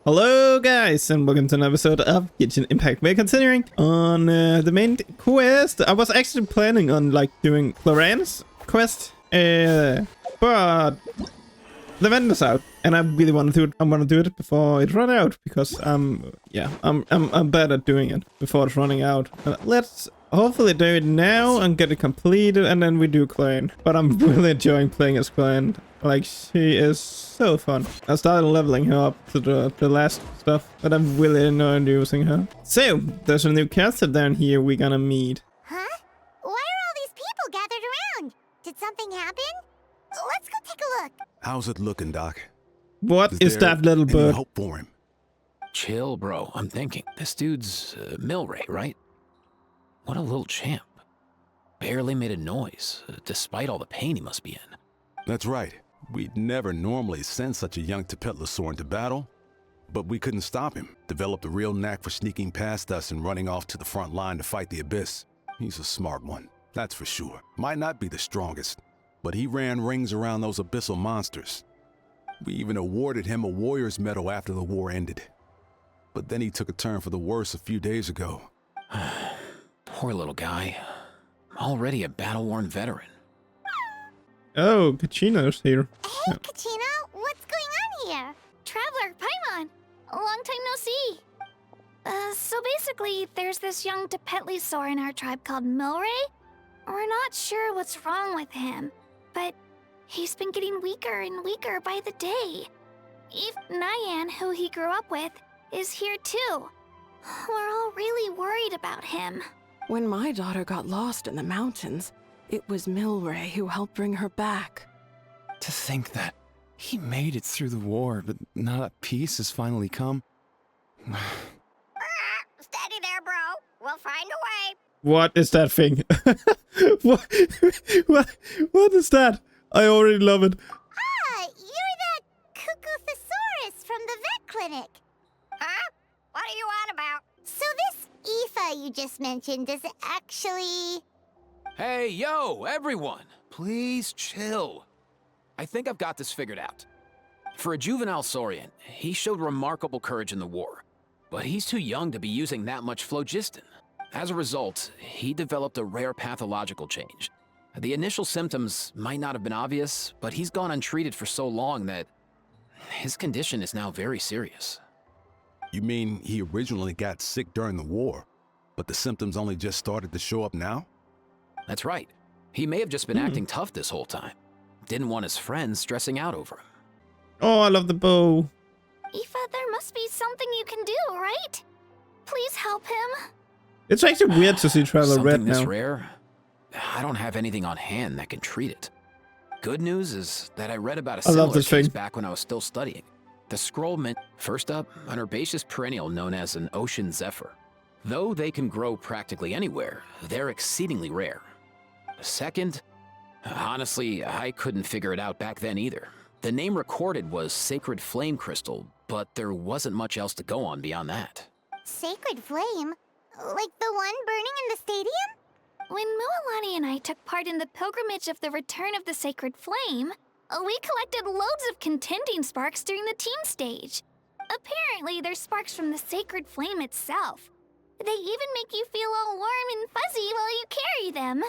Hello guys, and welcome to an episode of Genshin Impact. We're continuing on the main quest. I was actually planning on doing Cloran's quest, but the event is out, and I really want to do it. I want to do it before it runs out because I'm bad at doing it before it's running out. Let's hopefully do it now and get it completed, and then we do Clan. But I'm really enjoying playing as Clan. Like, she is so fun. I started leveling her up to the last stuff, but I'm really enjoying using her. So, there's a new character down here we're gonna meet. Huh? Why are all these people gathered around? Did something happen? Let's go take a look. How's it looking, Doc? What is that little any bird? hope for him? Chill, bro. I'm thinking. This dude's Milray, right? What a little champ. Barely made a noise, despite all the pain he must be in. That's right. We'd never normally send such a young Tepetlosaur into battle, but we couldn't stop him. Developed a real knack for sneaking past us and running off to the front line to fight the Abyss. He's a smart one, that's for sure. Might not be the strongest, but he ran rings around those abyssal monsters. We even awarded him a Warrior's Medal after the war ended. But then he took a turn for the worse a few days ago. Poor little guy. Already a battle-worn veteran. Oh, Kachino's here. Hey, Kachina, what's going on here? Traveler, Paimon! A long time no see. So basically, there's this young Tepetlosaur in our tribe called Milray. We're not sure what's wrong with him, but he's been getting weaker and weaker by the day. If Nyan, who he grew up with, is here too. We're all really worried about him. When my daughter got lost in the mountains, it was Milray who helped bring her back. To think that he made it through the war, but now that peace has finally come. Steady there, bro. We'll find a way. What is that thing? what is that? I already love it. Ah, you're that Cuckoo-thesaurus from the vet clinic. Huh? What are you on about? So this Aoife you just mentioned, does it actually... Hey, yo, everyone! Please chill. I think I've got this figured out. For a juvenile Saurian, he showed remarkable courage in the war, but he's too young to be using that much phlogiston. As a result, he developed a rare pathological change. The initial symptoms might not have been obvious, but he's gone untreated for so long that his condition is now very serious. You mean he originally got sick during the war, but the symptoms only just started to show up now? That's right. He may have just been acting tough this whole time. Didn't want his friends stressing out over him. Oh, I love the bow. Aoife, there must be something you can do, right? Please help him. It's actually weird to see Traveler Red Something this now. rare? I don't have anything on hand that can treat it. Good news is that I read about a similar this case thing. back when I was still studying. The scroll meant, first up, an herbaceous perennial known as an ocean zephyr. Though they can grow practically anywhere, they're exceedingly rare. Second, honestly, I couldn't figure it out back then either. The name recorded was Sacred Flame Crystal, but there wasn't much else to go on beyond that. Sacred flame? Like the one burning in the stadium? When Mualani and I took part in the pilgrimage of the Return of the Sacred Flame, we collected loads of contending sparks during the team stage. Apparently, they're sparks from the Sacred Flame itself. They even make you feel all warm and fuzzy while you carry them.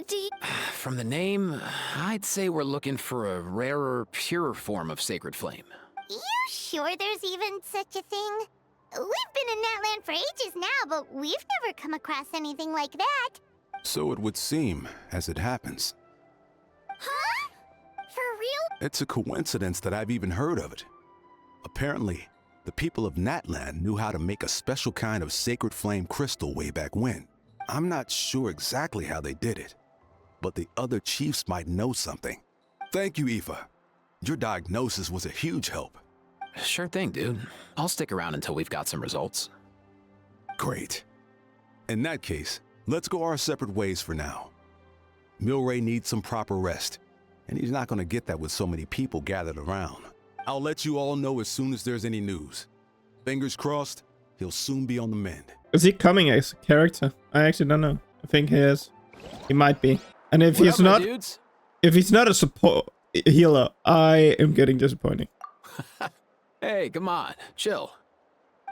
Do you... From the name, I'd say we're looking for a rarer, purer form of Sacred Flame. You sure there's even such a thing? We've been in that land for ages now, but we've never come across anything like that. So it would seem, as it happens. Huh? For real? It's a coincidence that I've even heard of it. Apparently, the people of Natland knew how to make a special kind of sacred flame crystal way back when. I'm not sure exactly how they did it, but the other chiefs might know something. Thank you, Aoife. Your diagnosis was a huge help. Sure thing, dude. I'll stick around until we've got some results. Great. In that case, let's go our separate ways for now. Milray needs some proper rest, and he's not going to get that with so many people gathered around. I'll let you all know as soon as there's any news. Fingers crossed, he'll soon be on the mend. Is he coming as a character? I actually don't know. I think he is. He might be. And if he's not, if he's not a support healer, I am getting disappointed. Hey, come on, chill.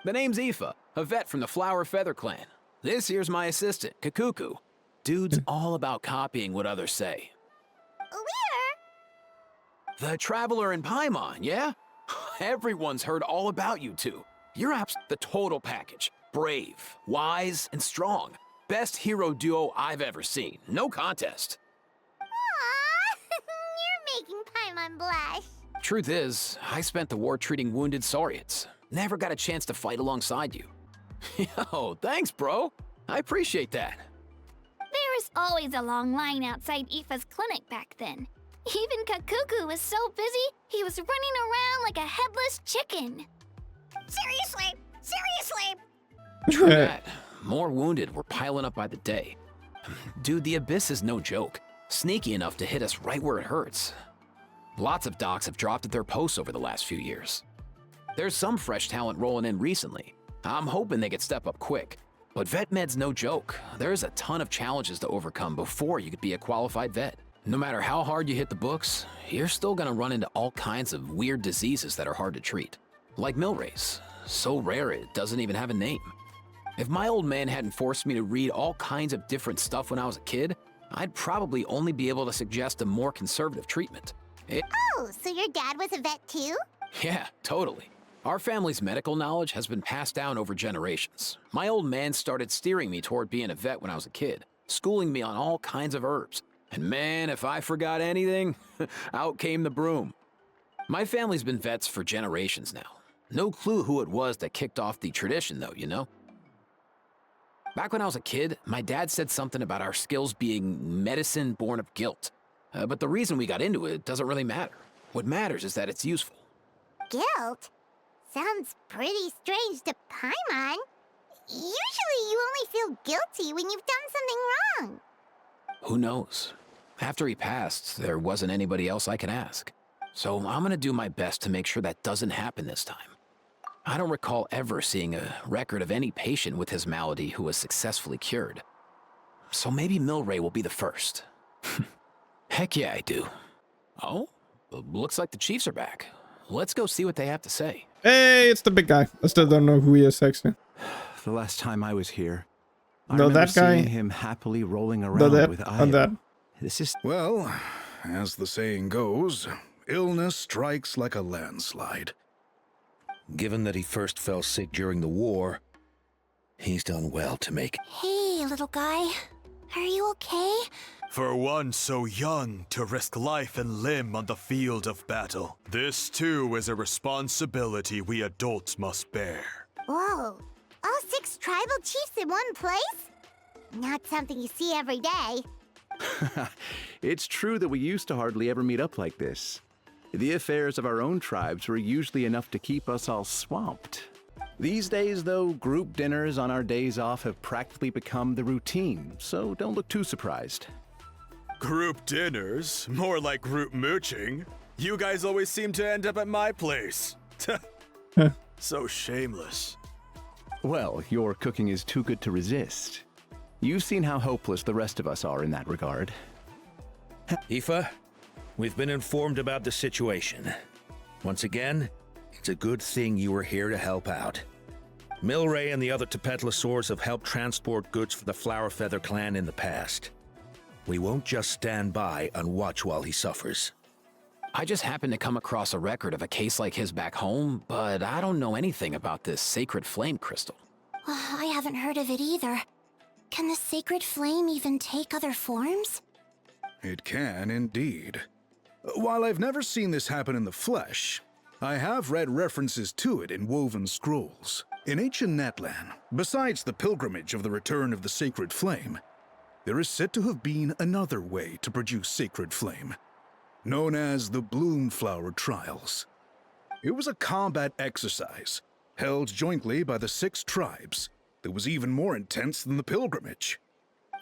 The name's Aoife, a vet from the Flower Feather clan. This here's my assistant, Kakuku. Dude's all about copying what others say. Where? The Traveler in Paimon, yeah? Everyone's heard all about you two. You're the total package. Brave, wise, and strong. Best hero duo I've ever seen. No contest. Aww, you're making Paimon blush. Truth is, I spent the war treating wounded Saurians. Never got a chance to fight alongside you. Yo, thanks, bro. I appreciate that. There was always a long line outside Aoife's clinic back then. Even Kakuku was so busy, he was running around like a headless chicken. Seriously? Seriously? True that. More wounded were piling up by the day. Dude, the Abyss is no joke. Sneaky enough to hit us right where it hurts. Lots of docs have dropped at their posts over the last few years. There's some fresh talent rolling in recently. I'm hoping they could step up quick. But vet med's no joke. There's a ton of challenges to overcome before you could be a qualified vet. No matter how hard you hit the books, you're still gonna run into all kinds of weird diseases that are hard to treat. Like Milray's. So rare it doesn't even have a name. If my old man hadn't forced me to read all kinds of different stuff when I was a kid, I'd probably only be able to suggest a more conservative treatment. Oh, so your dad was a vet too? Yeah, totally. Our family's medical knowledge has been passed down over generations. My old man started steering me toward being a vet when I was a kid, schooling me on all kinds of herbs. And man, if I forgot anything, out came the broom. My family's been vets for generations now. No clue who it was that kicked off the tradition though, you know? Back when I was a kid, my dad said something about our skills being medicine born of guilt. But the reason we got into it doesn't really matter. What matters is that it's useful. Guilt? Sounds pretty strange to Paimon. Usually you only feel guilty when you've done something wrong. Who knows? After he passed, there wasn't anybody else I could ask. So I'm gonna do my best to make sure that doesn't happen this time. I don't recall ever seeing a record of any patient with his malady who was successfully cured. So maybe Milray will be the first. Heck yeah, I do. Oh, looks like the Chiefs are back. Let's go see what they have to say. Hey, it's the big guy. I still don't know who he is, actually. The last time I was here, I No, remember that guy. seeing him happily rolling No, around that. with On that. Aya. This is Well, as the saying goes, illness strikes like a landslide. Given that he first fell sick during the war, he's done well to make... Hey, little guy. Are you okay? For one so young to risk life and limb on the field of battle, this too is a responsibility we adults must bear. Whoa. All 6 tribal chiefs in one place? Not something you see every day. It's true that we used to hardly ever meet up like this. The affairs of our own tribes were usually enough to keep us all swamped. These days, though, group dinners on our days off have practically become the routine, so don't look too surprised. Group dinners? More like group mooching. You guys always seem to end up at my place. So shameless. Well, your cooking is too good to resist. You've seen how hopeless the rest of us are in that regard. Aoife, we've been informed about the situation. Once again, it's a good thing you were here to help out. Milray and the other Tepetlosaurs have helped transport goods for the Flower Feather clan in the past. We won't just stand by and watch while he suffers. I just happened to come across a record of a case like his back home, but I don't know anything about this sacred flame crystal. I haven't heard of it either. Can the sacred flame even take other forms? It can indeed. While I've never seen this happen in the flesh, I have read references to it in woven scrolls. In ancient Natlan, besides the pilgrimage of the return of the sacred flame, there is said to have been another way to produce sacred flame, known as the Bloomflower Trials. It was a combat exercise, held jointly by the 6 tribes, that was even more intense than the pilgrimage.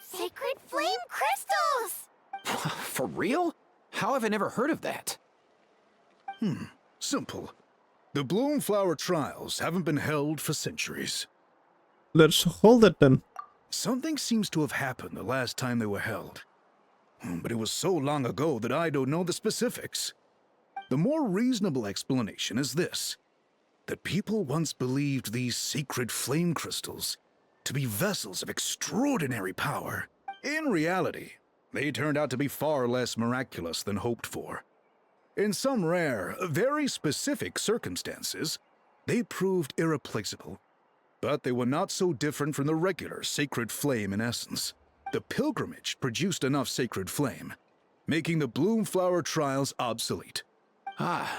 Sacred flame crystals! For real? How have I never heard of that? Simple. The Bloomflower Trials haven't been held for centuries. Let's hold it then. Something seems to have happened the last time they were held. But it was so long ago that I don't know the specifics. The more reasonable explanation is this. that people once believed these secret flame crystals to be vessels of extraordinary power. In reality, they turned out to be far less miraculous than hoped for. In some rare, very specific circumstances, they proved irreplaceable. But they were not so different from the regular sacred flame in essence. The pilgrimage produced enough sacred flame, making the Bloomflower trials obsolete. Ah,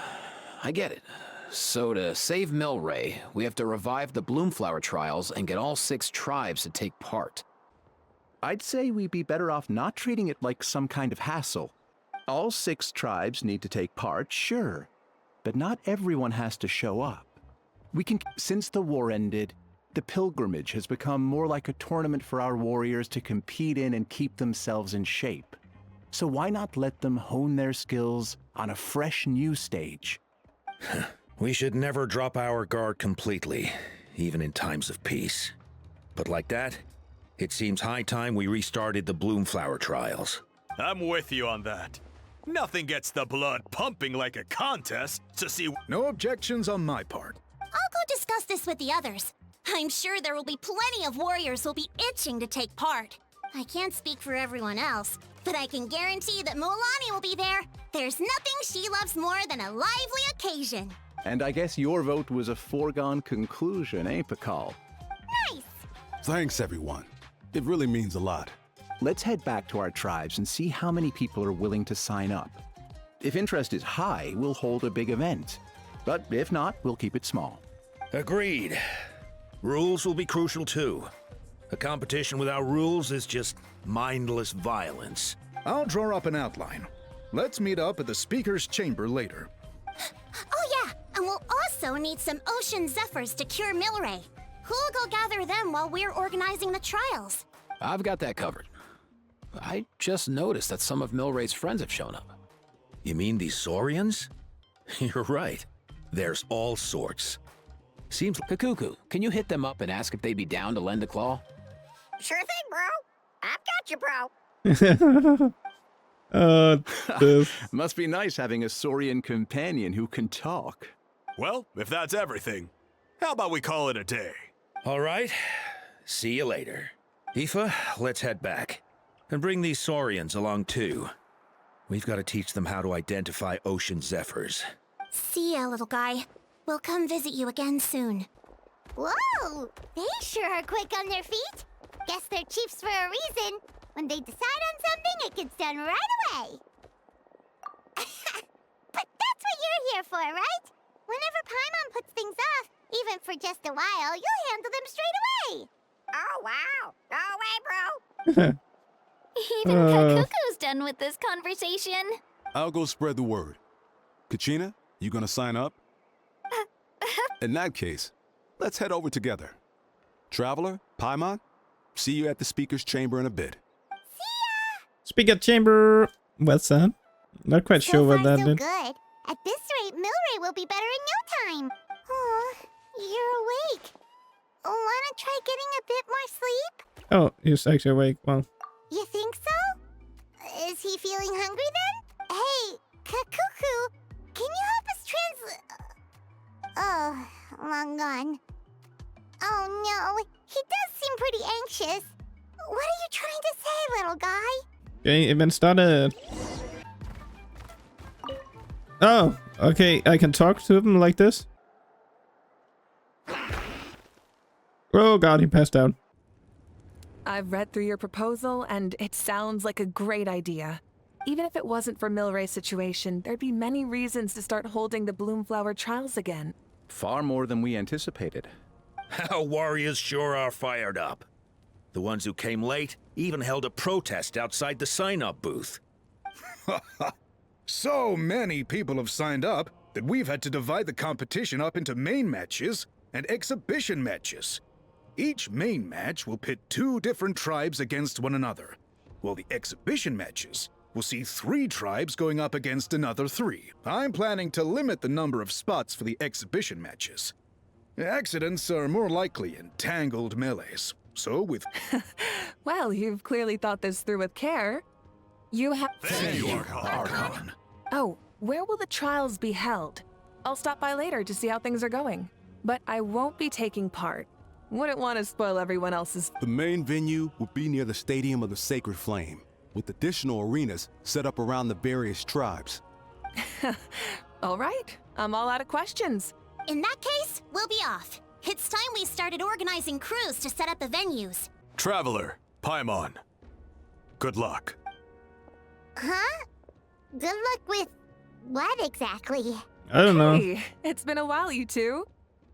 I get it. So to save Milray, we have to revive the Bloomflower trials and get all 6 tribes to take part. I'd say we'd be better off not treating it like some kind of hassle. All 6 tribes need to take part, sure, but not everyone has to show up. Since the war ended, the pilgrimage has become more like a tournament for our warriors to compete in and keep themselves in shape. So why not let them hone their skills on a fresh new stage? We should never drop our guard completely, even in times of peace. But like that, it seems high time we restarted the Bloomflower trials. I'm with you on that. Nothing gets the blood pumping like a contest to see. No objections on my part. I'll go discuss this with the others. I'm sure there will be plenty of warriors who'll be itching to take part. I can't speak for everyone else, but I can guarantee that Mualani will be there. There's nothing she loves more than a lively occasion. And I guess your vote was a foregone conclusion, eh, Pakal? Nice! Thanks, everyone. It really means a lot. Let's head back to our tribes and see how many people are willing to sign up. If interest is high, we'll hold a big event. But if not, we'll keep it small. Agreed. Rules will be crucial too. A competition without rules is just mindless violence. I'll draw up an outline. Let's meet up at the speaker's chamber later. Oh yeah, and we'll also need some ocean zephyrs to cure Milray. Who'll go gather them while we're organizing the trials? I've got that covered. I just noticed that some of Milray's friends have shown up. You mean these Saurians? You're right. There's all sorts. Seems like Kakuku, can you hit them up and ask if they'd be down to lend a claw? Sure thing, bro. I've got you, bro. This. Must be nice having a Saurian companion who can talk. Well, if that's everything, how about we call it a day? all right. See you later. Aoife, let's head back. And bring these Saurians along too. We've got to teach them how to identify ocean zephyrs. See ya, little guy. We'll come visit you again soon. Whoa! They sure are quick on their feet. Guess they're chiefs for a reason. When they decide on something, it gets done right away. But that's what you're here for, right? Whenever Paimon puts things off, even for just a while, you'll handle them straight away. Oh, wow. Go away, bro. Even Kakuku's done with this conversation. I'll go spread the word. Kachina, you gonna sign up? In that case, let's head over together. Traveler, Paimon, see you at the speaker's chamber in a bit. Speaker chamber. What's that? Not quite sure what that so did. good. At this rate, Milray will be better in no time. Oh, you're awake. Wanna try getting a bit more sleep? Oh, he's actually awake. Well, You think so? Is he feeling hungry then? Hey, Kakuku, can you help us Oh, long gone. Oh no, he does seem pretty anxious. What are you trying to say, little guy? okay, event started. Oh, okay. I can talk to him like this. Oh god, he passed out. I've read through your proposal, and it sounds like a great idea. Even if it wasn't for Milray's situation, there'd be many reasons to start holding the Bloomflower trials again. Far more than we anticipated. Our warriors sure are fired up. The ones who came late even held a protest outside the sign-up booth. So many people have signed up that we've had to divide the competition up into main matches and exhibition matches. Each main match will pit 2 different tribes against one another, while the exhibition matches will see 3 tribes going up against another 3. I'm planning to limit the number of spots for the exhibition matches. Accidents are more likely in tangled melees, so with... Well, you've clearly thought this through with care. You have... Thank you, Archon. Oh, where will the trials be held? I'll stop by later to see how things are going. but I won't be taking part. Wouldn't want to spoil everyone else's. The main venue will be near the Stadium of the Sacred Flame, with additional arenas set up around the various tribes. All right, I'm all out of questions. In that case, we'll be off. It's time we started organizing crews to set up the venues. Traveler, Paimon. Good luck. Huh? Good luck with what exactly? I don't know. Hey, it's been a while, you two.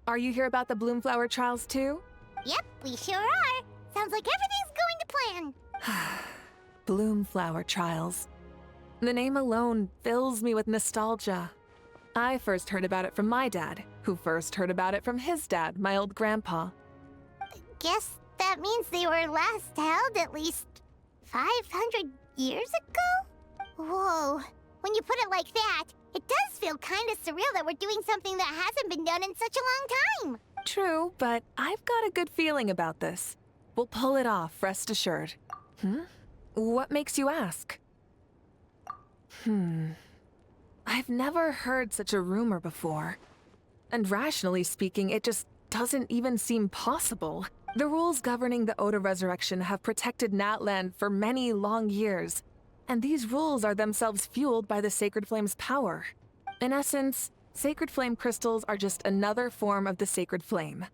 Are you here about the Bloomflower trials too? Yep, we sure are. Sounds like everything's going to plan. Bloomflower trials. The name alone fills me with nostalgia. I first heard about it from my dad, who first heard about it from his dad, my old grandpa. Guess that means they were last held at least 500 years ago? Whoa, when you put it like that, it does feel kind of surreal that we're doing something that hasn't been done in such a long time. True, but I've got a good feeling about this. We'll pull it off, rest assured. What makes you ask? I've never heard such a rumor before. And rationally speaking, it just doesn't even seem possible. The rules governing the Oda resurrection have protected Natland for many long years, and these rules are themselves fueled by the Sacred Flame's power. In essence, Sacred Flame crystals are just another form of the Sacred Flame.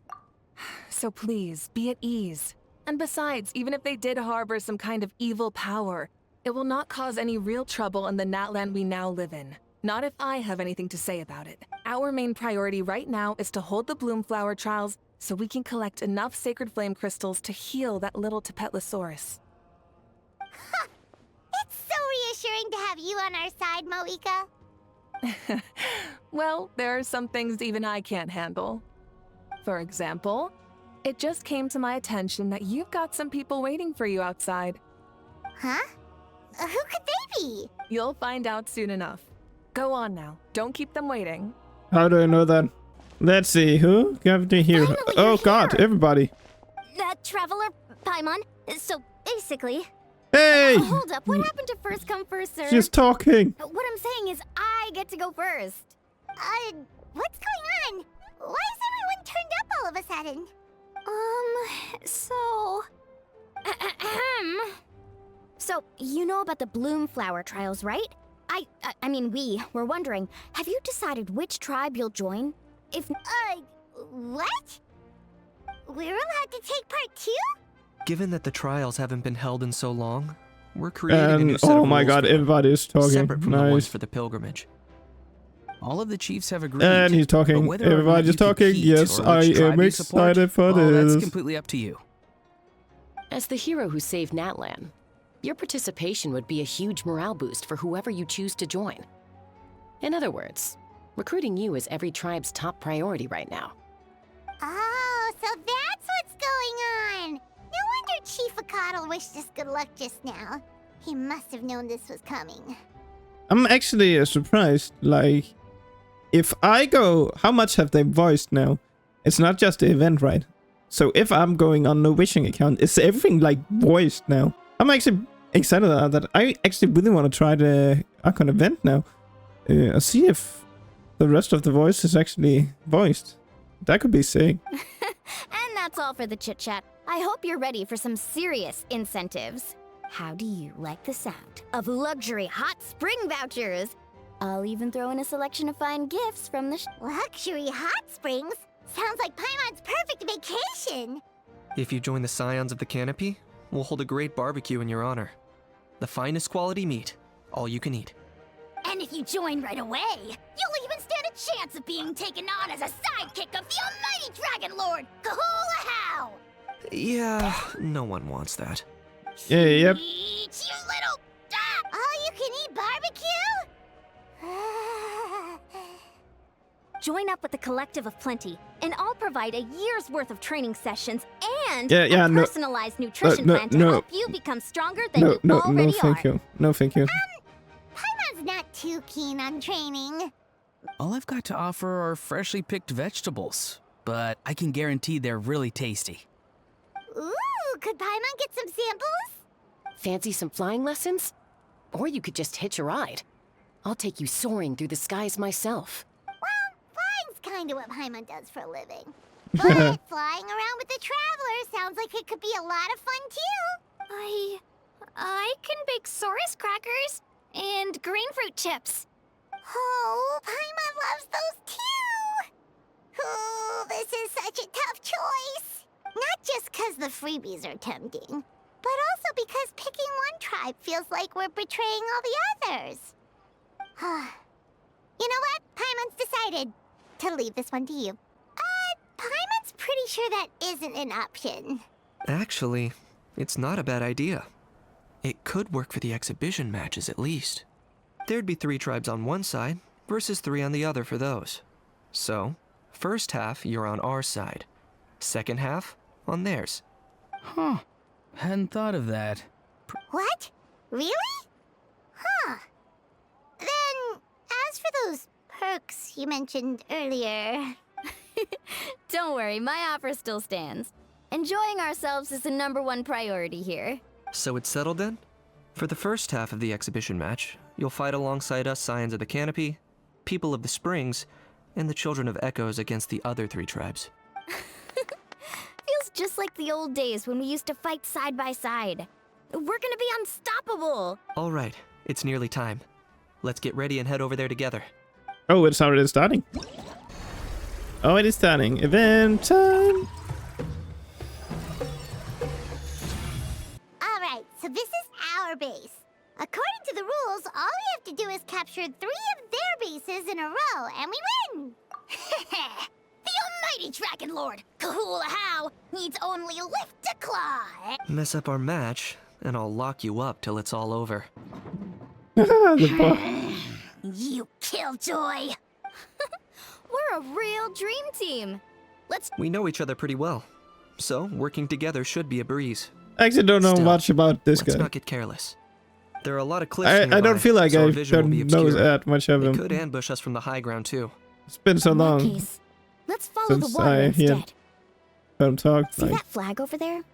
So please, be at ease. And besides, even if they did harbor some kind of evil power, it will not cause any real trouble in the Natland we now live in. Not if I have anything to say about it. Our main priority right now is to hold the Bloomflower trials so we can collect enough Sacred Flame crystals to heal that little Tapetlosaurus. It's so reassuring to have you on our side, Moika. Well, there are some things even I can't handle. For example, it just came to my attention that you've got some people waiting for you outside. Huh? Who could they be? You'll find out soon enough. Go on now. Don't keep them waiting. How do I know that? Let's see, who? Got to here. Finally, Oh you're god, here. everybody. Traveler Paimon. So basically, Hey! hold up. What happened to first come first serve? She's talking. What I'm saying is, I get to go first. What's going on? Why is everyone turned up all of a sudden? So, so you know about the Bloomflower trials, right? I mean, we were wondering, have you decided which tribe you'll join? If What? We're allowed to take part too? Given that the trials haven't been held in so long, we're creating a new And set oh of my rules god, for them, everybody is talking. separate from the ones Nice. for the pilgrimage. All of the chiefs have agreed. And he's but talking. whether or not Everybody's you talking. compete Yes, or I which tribe am you support, excited for well, this. that's completely up to you. As the hero who saved Natlan, your participation would be a huge morale boost for whoever you choose to join. In other words, recruiting you is every tribe's top priority right now. Oh, so that's what's going on. No wonder Chief Akatl wished us good luck just now. He must have known this was coming. I'm actually surprised. Like, if I go, how much have they voiced now? It's not just the event, right? So if I'm going on no wishing account, is everything like voiced now? I'm actually excited about that. I actually really want to try the Archon event now. See if the rest of the voice is actually voiced. That could be sick. And that's all for the chit-chat. I hope you're ready for some serious incentives. How do you like the sound of luxury hot spring vouchers? I'll even throw in a selection of fine gifts from the Luxury hot springs? Sounds like Paimon's perfect vacation. If you join the Scions of the Canopy, we'll hold a great barbecue in your honor. The finest quality meat, all you can eat. And if you join right away, you'll even stand a chance of being taken on as a sidekick of the almighty Dragon Lord, Kahula Hao! Yeah, no one wants that. Yeah, yep. Eat, you little... All you can eat barbecue? Join up with the Collective of Plenty, and I'll provide a year's worth of training sessions and Yeah, a no. personalized nutrition No, plan to no. help you become stronger than you No, already thank are. you. No, thank you. Paimon's not too keen on training. All I've got to offer are freshly picked vegetables, but I can guarantee they're really tasty. Ooh, could Paimon get some samples? Fancy some flying lessons? Or you could just hitch a ride. I'll take you soaring through the skies myself. Well, flying's kinda what Paimon does for a living. But flying around with the Traveler sounds like it could be a lot of fun too. I can bake Saurus crackers and green fruit chips. Oh, Paimon loves those too! Oh, this is such a tough choice. Not just because the freebies are tempting, but also because picking one tribe feels like we're betraying all the others. You know what? Paimon's decided to leave this one to you. Paimon's pretty sure that isn't an option. Actually, it's not a bad idea. It could work for the exhibition matches at least. There'd be 3 tribes on one side versus 3 on the other for those. So, first half you're on our side. Second half on theirs. Huh. Hadn't thought of that. What? Really? Huh. Then, as for those perks you mentioned earlier... Don't worry, my offer still stands. Enjoying ourselves is the #1 priority here. So it's settled then? For the first half of the exhibition match, you'll fight alongside us Scions of the Canopy, People of the Springs, and the Children of Echoes against the other 3 tribes. Feels just like the old days when we used to fight side by side. We're gonna be unstoppable! All right, it's nearly time. Let's get ready and head over there together. Oh, it's already starting. Oh, it is starting. Event time! Alright, so this is our base. According to the rules, all we have to do is capture 3 of their bases in a row, and we win! The almighty Dragon Lord, Kahula How, needs only lift to claw! Mess up our match, and I'll lock you up till it's all over. You killjoy! We're a real dream team. We know each other pretty well, so working together should be a breeze. I actually don't know much about this let's guy. not get careless. There are a lot of cliffs I nearby, don't feel like so our I vision will be don't know obscured. that much of They him. could ambush us from the high ground too. It's been so In that long case, let's follow the since water I instead. heard him talk. See Like, that flag over there?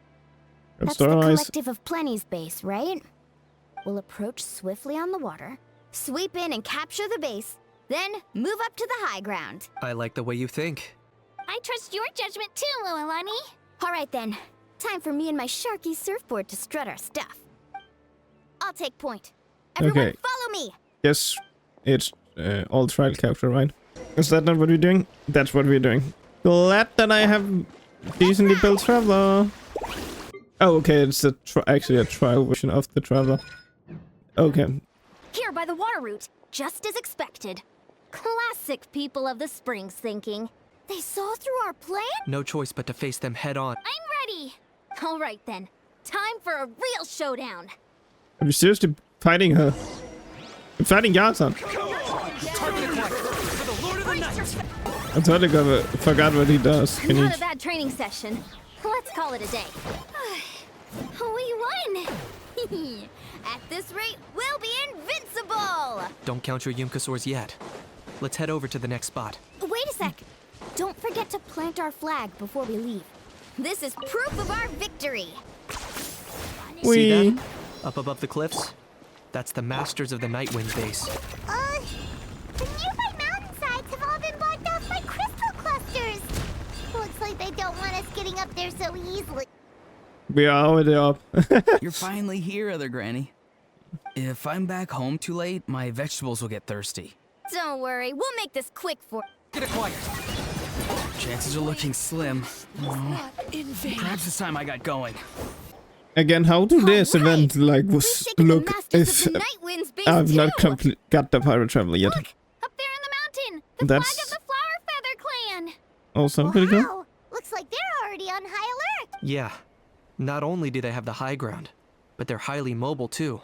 from That's the Story Eyes. collective of Plenty's base, right? We'll approach swiftly on the water, sweep in and capture the base, then move up to the high ground. I like the way you think. I trust your judgment too, Lualani. All right then, time for me and my Sharky surfboard to strut our stuff. I'll take point. Everyone Okay. follow me! Yes, it's all trial capture, right? Is that not what we're doing? That's what we're doing. Glad that I have decently built Traveler. Oh, okay, it's actually a trial version of the Traveler. Okay. Here by the water route, just as expected. Classic People of the Springs thinking. They saw through our plan? No choice but to face them head on. I'm ready! All right then, time for a real showdown. Are you seriously fighting her? I'm fighting Yarson. I totally forgot what he does. Can Not you... a bad training session. Let's call it a day. We won! At this rate, we'll be invincible! Don't count your Yumkasaurs yet. Let's head over to the next spot. Wait a sec. Don't forget to plant our flag before we leave. This is proof of our victory. See Whee. that? Up above the cliffs? That's the Masters of the Nightwind base. The nearby mountainsides have all been blocked off by crystal clusters. Looks like they don't want us getting up there so easily. We are already up. You're finally here, Other Granny. If I'm back home too late, my vegetables will get thirsty. Don't worry, we'll make this quick for... Get acquired. Chances are looking slim. Oh, perhaps this time I got going. Again, how do this event like was look if Nightwind's base I've not too. got the Pirate Traveler yet? Up there in the mountain! The That's flag of the Flower Feather Clan! also pretty cool. Wow, looks like they're already on high alert. Yeah. Not only do they have the high ground, but they're highly mobile too.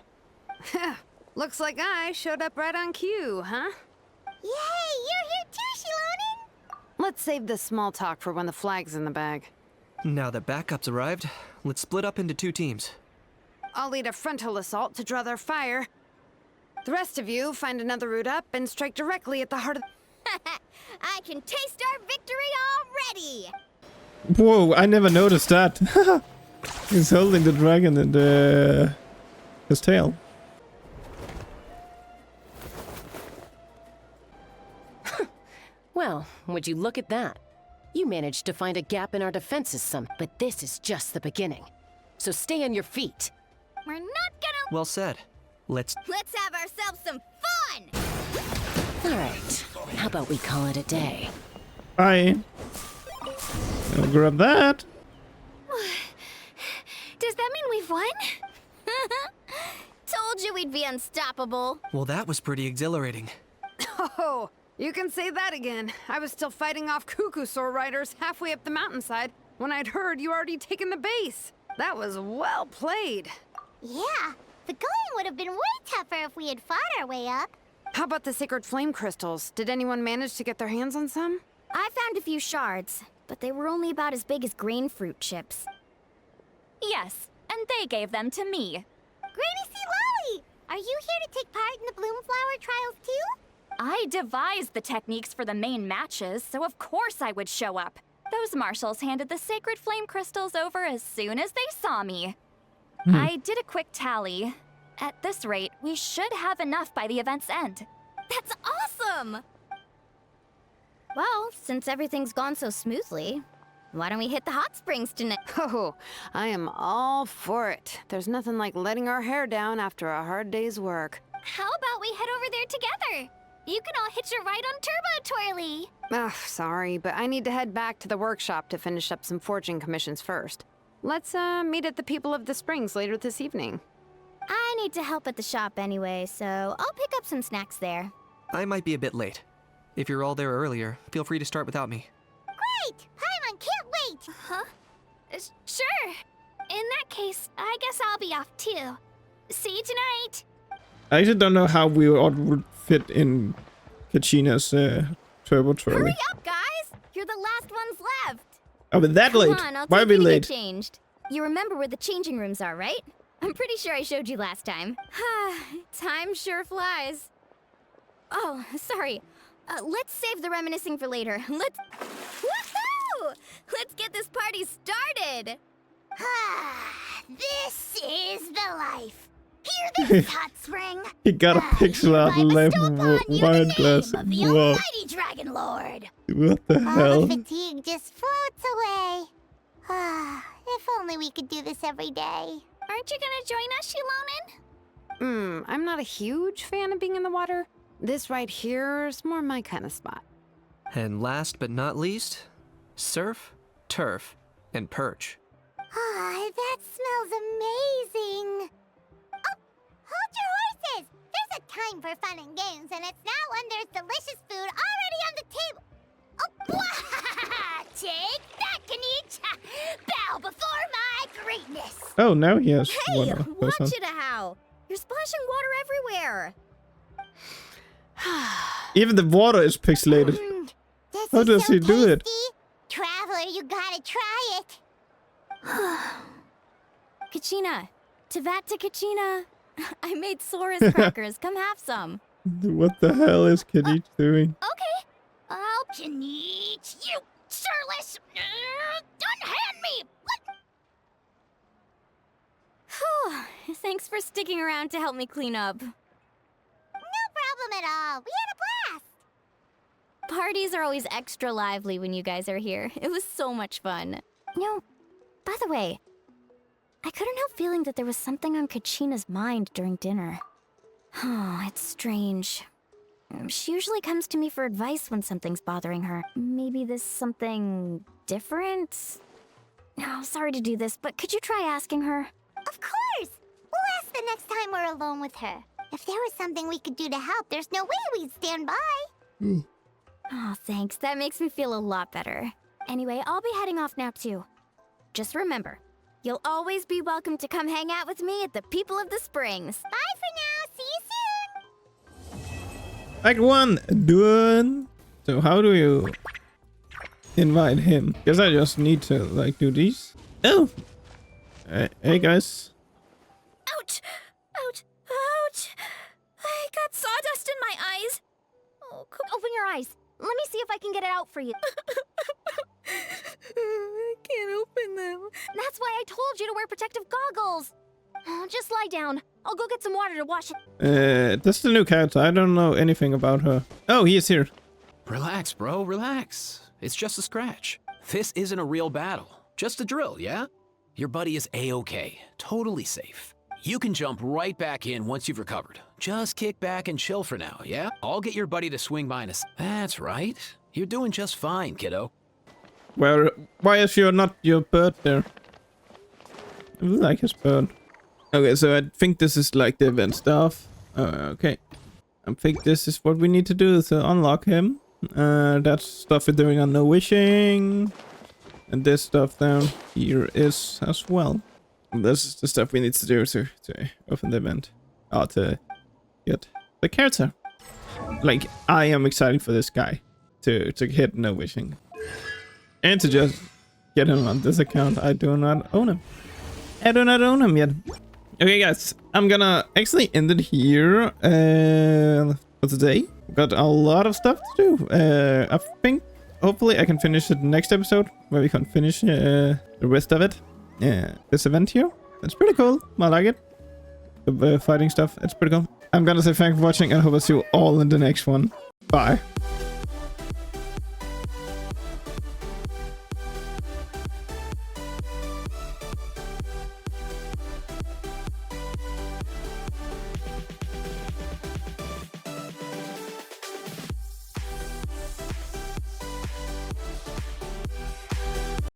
Looks like I showed up right on cue, huh? Yay, you're here too, Shilonin. Let's save the small talk for when the flag's in the bag. Now that backup's arrived, let's split up into 2 teams. I'll lead a frontal assault to draw their fire. The rest of you find another route up and strike directly at the heart of... I can taste our victory already! Whoa, I never noticed that. He's holding the dragon in his tail. Well, would you look at that? You managed to find a gap in our defenses but this is just the beginning. So stay on your feet. We're not gonna... Well said. Let's have ourselves some fun! Alright, how about we call it a day? Bye. I'll grab that. Does that mean we've won? Told you we'd be unstoppable. Well, that was pretty exhilarating. Oh, you can say that again. I was still fighting off Cuckoosaur riders halfway up the mountainside when I'd heard you already taken the base. That was well played. Yeah, the going would have been way tougher if we had fought our way up. How about the sacred flame crystals? Did anyone manage to get their hands on some? I found a few shards, but they were only about as big as green fruit chips. Yes, and they gave them to me. Granny C. Lolly! Are you here to take part in the Bloomflower trials too? I devised the techniques for the main matches, so of course I would show up. Those marshals handed the sacred flame crystals over as soon as they saw me. I did a quick tally. At this rate, we should have enough by the event's end. That's awesome! Well, since everything's gone so smoothly, why don't we hit the hot springs tonight? Oh, I am all for it. There's nothing like letting our hair down after a hard day's work. How about we head over there together? You can all hitch a ride on Turbo Twirly. Ugh, sorry, but I need to head back to the workshop to finish up some forging commissions first. Let's meet at the People of the Springs later this evening. I need to help at the shop anyway, so I'll pick up some snacks there. I might be a bit late. If you're all there earlier, feel free to start without me. Great! Paimon can't wait! Huh? Sure. In that case, I guess I'll be off too. See you tonight. I actually don't know how we all would fit in Kachina's turbo trolley. Hurry up, guys! You're the last ones left. Oh, but that late? Come on, I'll Why take are we you to late? get changed. You remember where the changing rooms are, right? I'm pretty sure I showed you last time. Time sure flies. Oh, sorry. Let's save the reminiscing for later. Woohoo! Let's get this party started! This is the life. Hear this, hot spring? He got a pixel art left wine glass. Of the Whoa. almighty Dragon Lord. What the All hell? the fatigue just floats away. If only we could do this every day. Aren't you gonna join us, Shilonen? I'm not a huge fan of being in the water. This right here is more my kind of spot. And last but not least, surf, turf, and perch. That smells amazing. Oh, hold your horses. There's a time for fun and games, and it's now when there's delicious food already on the table. Oh, take that, Kanich. Bow before my greatness. Oh, now he has Hey, water. watch it how. You're splashing water everywhere. Even the water is pixelated. This How is does so he do it? tasty. Traveler, you gotta try it. Kachina. Tevat to Kachina. I made Sora's crackers. Come have some. What the hell is Kanich doing? Okay. I'll Kanich, you shirtless. Unhand me. Thanks for sticking around to help me clean up. No problem at all. We had a blast. Parties are always extra lively when you guys are here. It was so much fun. By the way, I couldn't help feeling that there was something on Kachina's mind during dinner. Oh, it's strange. She usually comes to me for advice when something's bothering her. Maybe this something different? No, sorry to do this, but could you try asking her? Of course. We'll ask the next time we're alone with her. If there was something we could do to help, there's no way we'd stand by. Oh, thanks. That makes me feel a lot better. Anyway, I'll be heading off now too. Just remember, you'll always be welcome to come hang out with me at the People of the Springs. Bye for now. See you soon. Act 1 done. So how do you invite him? Guess I just need to like do these. Oh. Hey guys. Ouch! Ouch! Ouch! I got sawdust in my eyes. Oh, open your eyes. Let me see if I can get it out for you. I can't open them. That's why I told you to wear protective goggles. Just lie down. I'll go get some water to wash it. That's the new character. I don't know anything about her. Oh, he is here. Relax, bro, relax. It's just a scratch. This isn't a real battle. Just a drill, yeah? Your buddy is A-okay. Totally safe. You can jump right back in once you've recovered. Just kick back and chill for now, yeah? I'll get your buddy to swing by in a... That's right. You're doing just fine, kiddo. Why is not your bird there? I really like his bird. Okay, so I think this is like the event stuff. Okay. I think this is what we need to do to unlock him. That's stuff we're doing on No Wishing. And this stuff down here is as well. This is the stuff we need to do to open the event. Oh, to get the character. Like, I am excited for this guy to hit No Wishing. And to just get him on this account. I do not own him. I do not own him yet. Okay, guys. I'm gonna actually end it here for today. Got a lot of stuff to do. I think hopefully I can finish it next episode where we can finish the rest of it. This event here. It's pretty cool. I like it. The fighting stuff. It's pretty cool. I'm gonna say thanks for watching and I hope I see you all in the next one. Bye.